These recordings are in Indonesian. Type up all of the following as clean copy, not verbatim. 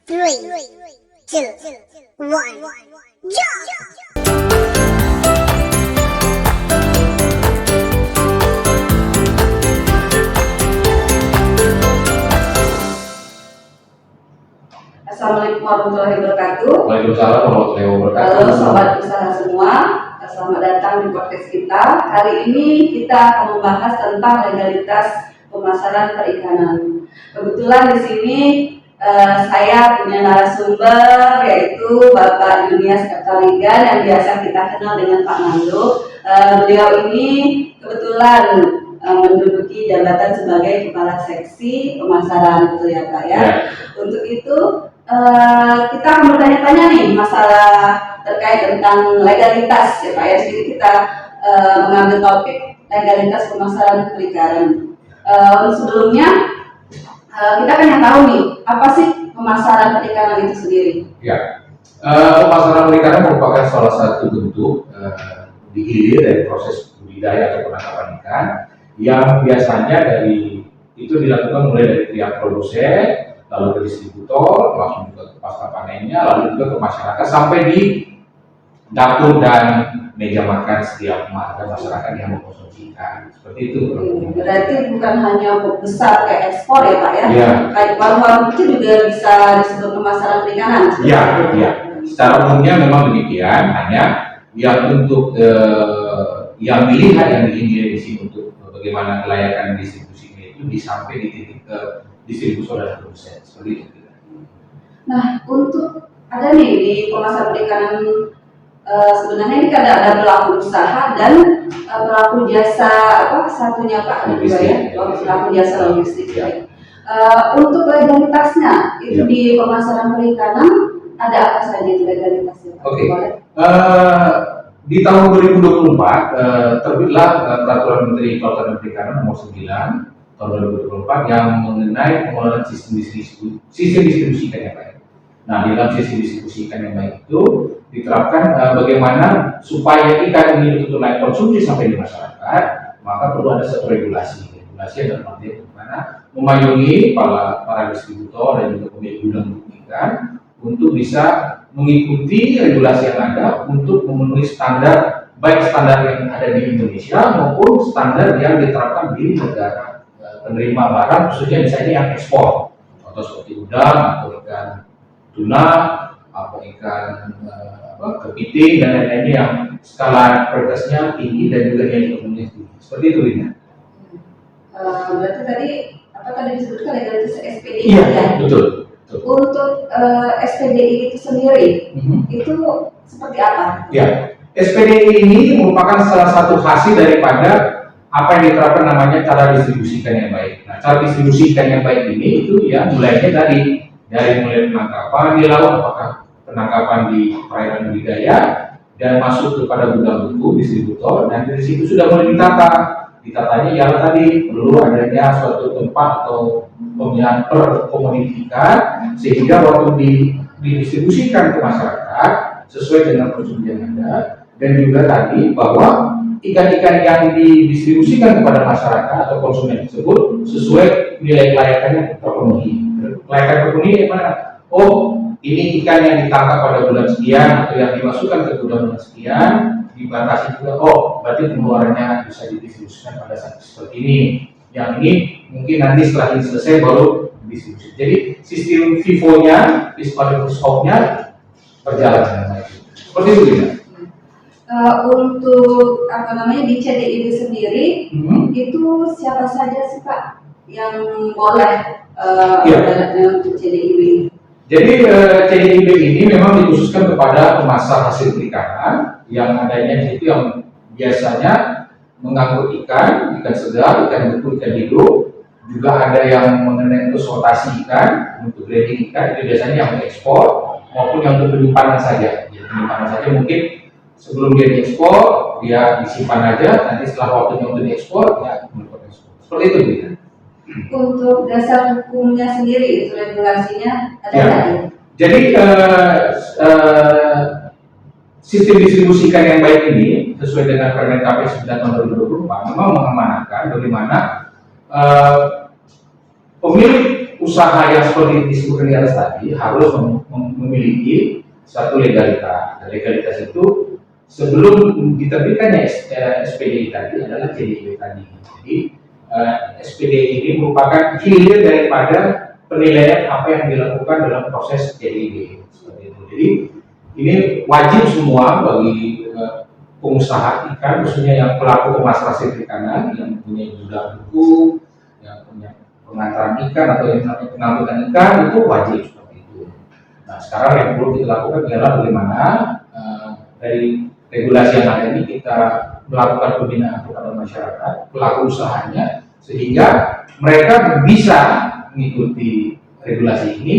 Three, two, one, jump! Assalamualaikum warahmatullahi wabarakatuh. Waalaikumsalam warahmatullahi wabarakatuh. Halo sobat usaha semua, selamat datang di podcast kita. Hari ini kita akan membahas tentang legalitas pemasaran perikanan. Kebetulan di sini saya punya narasumber yaitu Bapak Junias Kaptaligan yang biasa kita kenal dengan Pak Nando. Beliau ini kebetulan menduduki jabatan sebagai kepala seksi pemasaran, betul ya Pak ya? Ya. Untuk itu kita akan bertanya-tanya nih masalah terkait tentang legalitas ya Pak ya. Jadi kita mengambil topik legalitas pemasaran perikanan. Sebelumnya kita pengen tahu nih apa sih pemasaran perikanan itu sendiri? Ya, pemasaran perikanan merupakan salah satu bentuk dihilir dari proses budidaya atau penangkapan ikan yang biasanya itu dilakukan mulai dari pihak produsen, lalu ke distributor, langsung juga ke pasca panennya, lalu juga ke masyarakat sampai di dapur dan meja makan setiap masyarakat yang mengkonsumsi ikan. Seperti itu. Berarti bukan hanya besar kayak ekspor ya Pak ya? Ya. Kayak warung-warung kecil juga bisa disebut pemasaran perikanan. Ya, ya. Secara umumnya memang demikian, hanya yang untuk yang dilihat yang diinginkan di sini untuk bagaimana kelayakan distribusinya itu sampai di titik ke distributor dan produsen. Seperti itu. Nah, untuk ada nih di pemasaran perikanan sebenarnya ini kan ada pelaku usaha dan pelaku jasa satunya Pak ada juga ya, pelaku jasa logistik. Ya. Untuk legalitasnya itu di pemasaran perikanan ada apa saja itu legalitasnya Pak? Oke. Di tahun 2024 terbitlah Peraturan Menteri Kelautan dan Perikanan Nomor 9 tahun 2024 yang mengenai pengelolaan sistem distribusi ikan yang baik. Nah, di dalam sistem distribusi ikan yang baik itu diterapkan bagaimana supaya ikan ini betul layak konsumsi sampai di masyarakat, maka perlu ada satu regulasi. Regulasi adalah bagaimana memayungi para distributor dan juga pemilik gudang ikan untuk bisa mengikuti regulasi yang ada untuk memenuhi standar, baik standar yang ada di Indonesia maupun standar yang diterapkan di negara penerima barang, khususnya misalnya yang ekspor, atau seperti udang atau ikan tuna, atau ikan kepiting dan lain-lainnya yang skala prioritasnya tinggi dan juga nilai ekonominya tinggi. Seperti itu Rina. Berarti tadi disebutkan legalitas SPDI Iya, ya? betul. Untuk SPDI itu sendiri itu seperti apa? Ya, SPDI ini merupakan salah satu hasil daripada apa yang diterapkan namanya cara distribusi ikan yang baik. Nah, cara distribusi ikan yang baik ini itu ya mulainya dari mulai penangkapan di laut, apakah penangkapan di perairan budidaya dan masuk kepada gudang beku distributor, dan dari situ sudah mulai ditatanya yang tadi perlu adanya suatu tempat atau pemilihan per komoditi ikan sehingga waktu didistribusikan ke masyarakat sesuai dengan prosedur yang ada, dan juga tadi bahwa ikan-ikan yang didistribusikan kepada masyarakat atau konsumen tersebut sesuai nilai kelayakannya terpenuhi. Kelayakan terpenuhi mana? Oh, ini ikan yang ditangkap pada bulan sekian atau yang dimasukkan ke gudang bulan sekian dibatasi juga. Oh, berarti pengeluarannya bisa didistribusikan pada saat seperti ini. Yang ini mungkin nanti setelah ini selesai baru didistribusi. Jadi sistem FIFO-nya, fiscal stock-nya berjalan dengan baik. Seperti itu ya. Untuk di CDIB sendiri itu siapa saja sih Pak yang boleh untuk CDIB? Jadi CDIB ini memang dikhususkan kepada pemasar hasil perikanan yang adanya di situ yang biasanya mengangkut ikan segar, ikan beku, ikan hidup, juga ada yang mengenai eksportasi ikan untuk grading ikan, itu biasanya yang ekspor maupun yang untuk penyimpanan saja. Jadi penyimpanan saja mungkin sebelum dia diekspor, dia disimpan aja, nanti setelah waktunya untuk diekspor, ya menurut ekspor. Seperti itu ya. Untuk dasar hukumnya sendiri itu regulasinya ada nggak? Jadi sistem distribusi ikan yang baik ini sesuai dengan Permen KP 9 tahun 2024 memang mengamanatkan bagaimana pemilik usaha yang seperti disebutkan di atas tadi harus memiliki satu legalitas. Dan legalitas itu sebelum diterbitkannya SPDI tadi adalah CDIB tadi. Jadi SPDI ini merupakan hilir daripada penilaian apa yang dilakukan dalam proses CDIB. Seperti itu. Jadi ini wajib semua bagi pengusaha ikan, khususnya yang pelaku pemasaran perikanan, yang punya gudang buku, yang punya pengantaran ikan atau yang namanya pengangkutan ikan, itu wajib seperti itu. Nah, sekarang yang perlu kita lakukan adalah bagaimana dari regulasi yang ada ini kita melakukan pembinaan kepada masyarakat, pelaku usahanya, sehingga mereka bisa mengikuti regulasi ini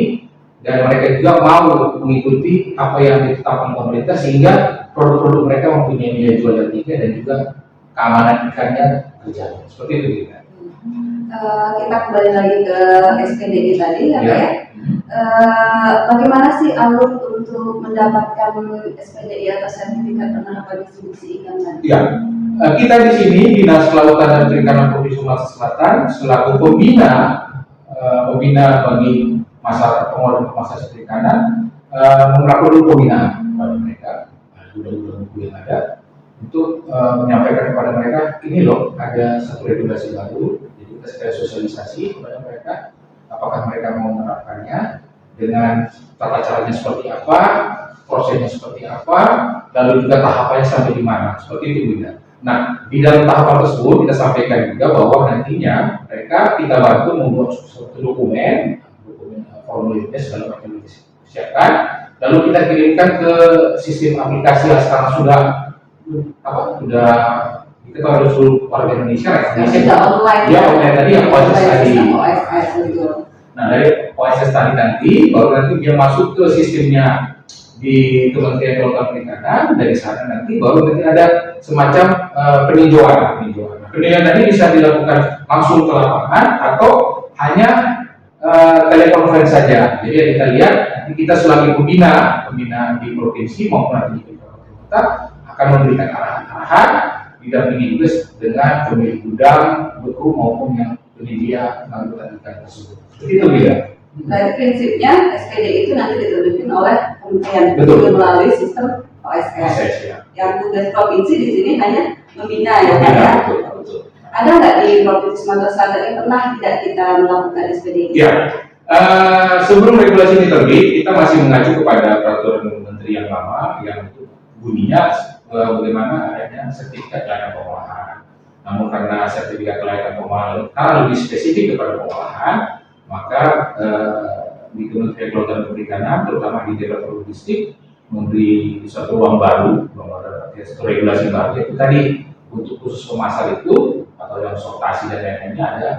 dan mereka juga mau mengikuti apa yang ditetapkan pemerintah sehingga produk-produk mereka mempunyai nilai jual yang tinggi dan juga keamanan ikannya terjaga. Seperti itu kita. Kita kembali lagi ke SPDI tadi ya Pak ya. Bagaimana sih alur untuk mendapatkan SPDI atau sertifikat penerapan distribusi ikan tadi? Ya, kita di sini Dinas Kelautan dan Perikanan Provinsi Sumatera Selatan selaku pembina bagi masyarakat pengelola pemasaran perikanan melakukan pembinaan kepada mereka, gudang-gudang buku yang ada untuk menyampaikan kepada mereka ini loh ada satu regulasi baru, jadi kita sekali sosialisasi kepada mereka apakah mereka mau menerapkannya dengan tata caranya seperti apa, prosesnya seperti apa, lalu juga tahapannya sampai di mana, seperti itu juga. Nah, di dalam tahapan tersebut kita sampaikan juga bahwa nantinya mereka kita bantu membuat suatu dokumen formulirnya segala macam disiapkan, lalu kita kirimkan ke sistem aplikasi yang sekarang sudah kita tahu seluruh warga Indonesia online ya online tadi yang OSS tadi. Nah, dari OSS tadi nanti baru nanti dia masuk ke sistemnya di Kementerian Kelautan Perikanan, dari sana nanti baru nanti ada semacam peninjauan. Peninjauan tadi bisa dilakukan langsung ke lapangan atau hanya telekonferensi saja. Jadi kita lihat nanti kita selaku pembina di provinsi maupun nanti di kota akan memberikan arahan-arahan didampingi juga dengan pemilik gudang, beku maupun yang penyedia angkutan ikan tersebut. Itu dia. Dari prinsipnya SPDI itu nanti diterbitkan oleh kementerian melalui sistem OSS. Ya. Yang tugas provinsi di sini hanya membina ya Pak ya. Betul. Ada nggak di Provinsi Sumatera Selatan ini pernah tidak kita melakukan SPDI? Ya, sebelum regulasi ini terbit, kita masih mengacu kepada peraturan menteri yang lama yang bunyinya bagaimana adanya sertifikat kelayakan pengolahan. Namun karena sertifikat kelayakan pengolahan karena lebih spesifik kepada pengolahan, maka di Kementerian Kelautan dan Perikanan, terutama di Direktorat Logistik, memberi suatu ruang baru, satu regulasi baru, yaitu tadi untuk khusus pemasar itu atau yang sortasi dan lain-lainnya ada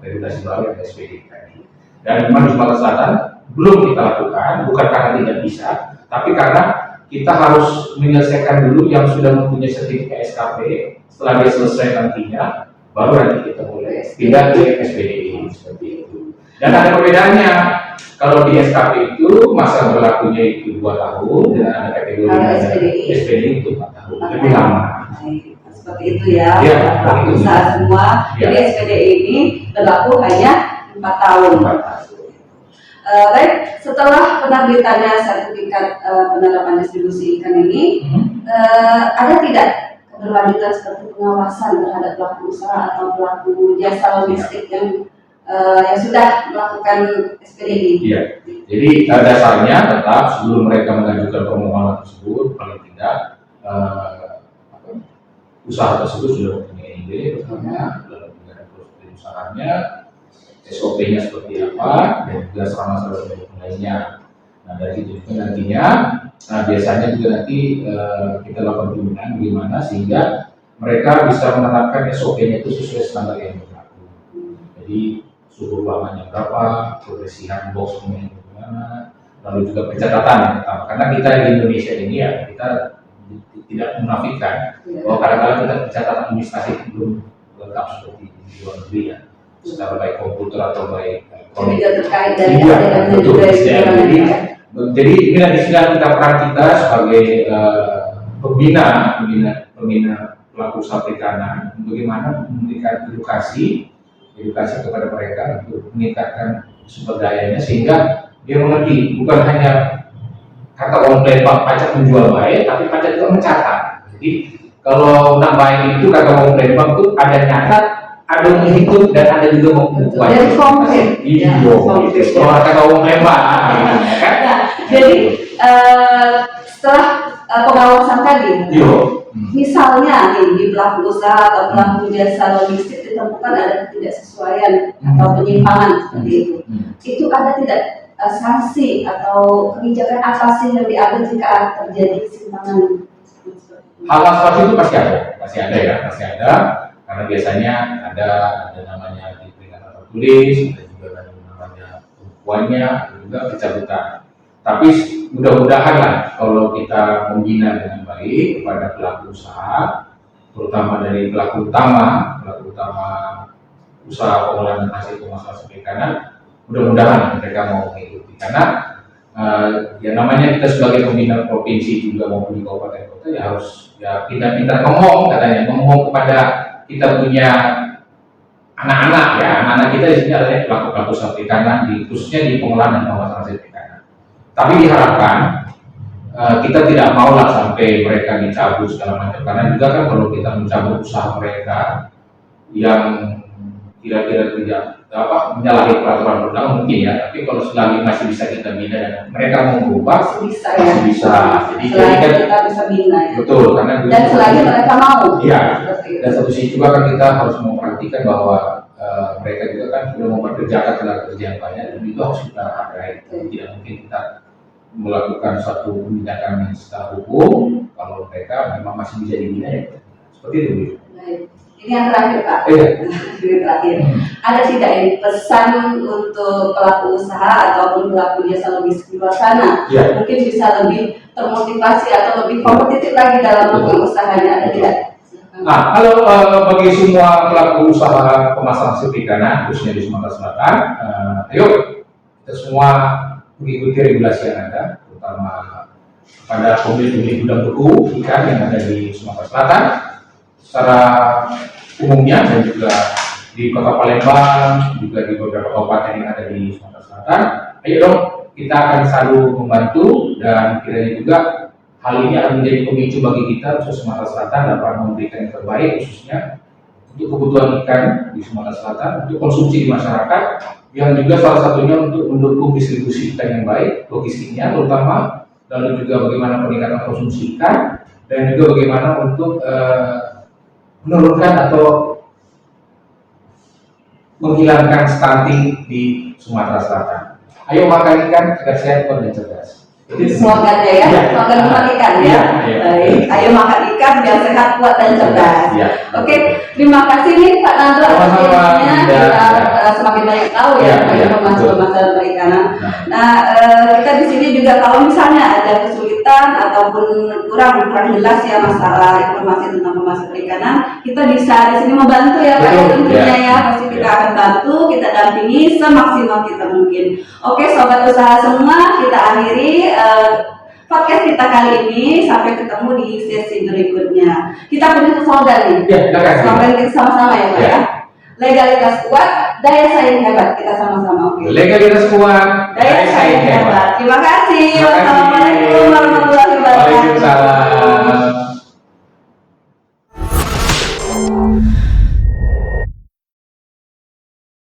regulasi baru yang SPD tadi. Dan memang di Sumatera Selatan belum kita lakukan, bukan karena tidak bisa, tapi karena kita harus menyelesaikan dulu yang sudah mempunyai sertifikat SKP. Setelah dia selesai nantinya, baru nanti kita boleh pindah ke SPDI seperti itu. Dan ada perbedaannya. Kalau di SKP itu masa berlakunya itu 2 tahun, dan ada kategori SPDI itu 4 tahun, lebih lama. Seperti itu ya, usaha semua. Ya. Jadi SPDI ini berlaku hanya 4 tahun. Baik, setelah penerbitannya sertifikat penerapan distribusi ikan ini, ada tidak keberlanjutan seperti pengawasan terhadap pelaku usaha atau pelaku jasa logistik yang sudah melakukan SPDI? Iya. Jadi dasarnya tetap sebelum mereka mengajukan permohonan tersebut, paling tidak usaha tersebut sudah mempunyai ide pertama, lalu juga ada prosedur usahanya, SOP-nya seperti apa, dan juga sarana-sarana lainnya. Nah, dari situ juga nantinya, biasanya juga nanti kita lakukan pembinaan bagaimana sehingga mereka bisa menerapkan SOP-nya itu sesuai standar yang berlaku. Jadi suhu ruangannya berapa, kebersihan boxnya bagaimana, lalu juga pencatatan yang pertama. Karena kita di Indonesia ini ya kita tidak menafikan bahwa kadang-kadang kita pencatatan administrasi itu belum lengkap seperti di luar negeri ya, secara baik komputer atau baik elektronik. Tidak terkait dari betul. Jadi ini di sini kita peran kita sebagai pembina pelaku usaha perikanan, bagaimana memberikan edukasi kepada mereka untuk meningkatkan sumber dayanya, sehingga dia mengerti bukan hanya kata orang Palembang pajak menjual baik, tapi pajak itu mencatat. Jadi kalau nak baik itu kata orang Palembang itu ada nyatat, ada menghitung, dan ada juga mengukur. Jadi konkret. Iya, kalau kata orang Palembang, kan? Nah, jadi setelah pengawasan tadi, misalnya nih di pelaku usaha atau pelaku jasa logistik ditemukan ada ketidaksesuaian atau penyimpangan seperti itu ada tidak sanksi atau kebijakan apa sih yang diambil jika terjadi kesimpangan? Hal-hal seperti itu pasti ada ya, pasti ada, karena biasanya ada namanya di peringatan tertulis, ada juga ada namanya pembukuannya, ada juga pencabutan. Tapi mudah-mudahan lah kalau kita membina dengan baik kepada pelaku usaha, terutama dari pelaku utama usaha pengolahan hasil pemasaran perikanan, mudah-mudahan mereka mau mengikuti. Karena ya namanya kita sebagai pembina provinsi juga maupun di kabupaten kota ya harus ya pintar-pintar ngomong, katanya ngomong kepada kita punya anak-anak ya, anak-anak kita di sini adalah pelaku-pelaku usaha perikanan, khususnya di pengolahan dan pemasaran hasil perikanan. Tapi diharapkan kita tidak mau lah sampai mereka dicabut segala macam, karena juga kan kalau kita mencabut usaha mereka yang kira-kira tidak menyalahi peraturan perundang mungkin ya, tapi kalau selagi masih bisa kita bina dan mereka mau berubah bisa. Jadi kan kita bisa bina ya. Betul, karena dan selagi mereka mau. Iya. Dan satu sisi juga kan kita harus memperhatikan bahwa mereka juga kan sudah memperkerjakan tenaga kerja yang banyak, dan itu harus kita hargai. Tidak mungkin kita melakukan suatu tindakan yang secara hukum kalau mereka memang masih bisa dibina ya. Seperti itu. Baik. Ini yang terakhir Pak. Ini terakhir. Ada tidak ini pesan untuk pelaku usaha ataupun pelaku jasa logistik di luar sana? Ya. Mungkin bisa lebih termotivasi atau lebih kompetitif lagi dalam melakukan usahanya, ada tidak? Nah, kalau bagi semua pelaku usaha pemasaran hasil perikanan, khususnya di Sumatera Selatan, ayo kita semua mengikuti regulasi yang ada, terutama pada pemilik gudang beku ikan yang ada di Sumatera Selatan secara umumnya, dan juga di Kota Palembang, juga di beberapa kabupaten yang ada di Sumatera Selatan. Ayo dong, kita akan selalu membantu, dan kiranya juga hal ini akan menjadi pemicu bagi kita khusus Sumatera Selatan dapat memberikan yang terbaik khususnya untuk kebutuhan ikan di Sumatera Selatan, untuk konsumsi di masyarakat, yang juga salah satunya untuk mendukung distribusi ikan yang baik, logistiknya terutama, lalu juga bagaimana peningkatan konsumsi ikan, dan juga bagaimana untuk menurunkan atau menghilangkan stunting di Sumatera Selatan. Ayo makan ikan agar sehat, kuat, dan cerdas. Slogannya ya, slogan makan ikan ya. Baik, ayo makan ikan biar sehat, kuat, dan cerdas. Oke, terima kasih nih Pak Nandro. Akhirnya kita semakin banyak tahu ya pemasaran perikanan. Nah, kita di sini juga kalau misalnya ada kesulitan ataupun kurang jelas ya masalah informasi tentang pemasaran perikanan, kita bisa di sini membantu ya Pak. Tentunya ya, pasti kita akan bantu, kita dampingi semaksimal kita mungkin. Oke, sobat usaha semua, kita akhiri podcast kita kali ini. Sampai ketemu di sesi berikutnya. Kita punya slogan nih. Slogan kita sama-sama ya Pak ya. Legalitas kuat, daya saing hebat. Kita sama-sama. Oke. Legalitas kuat, daya saing hebat. Terima kasih. Wassalamualaikum warahmatullahi wabarakatuh. Waalaikumsalam.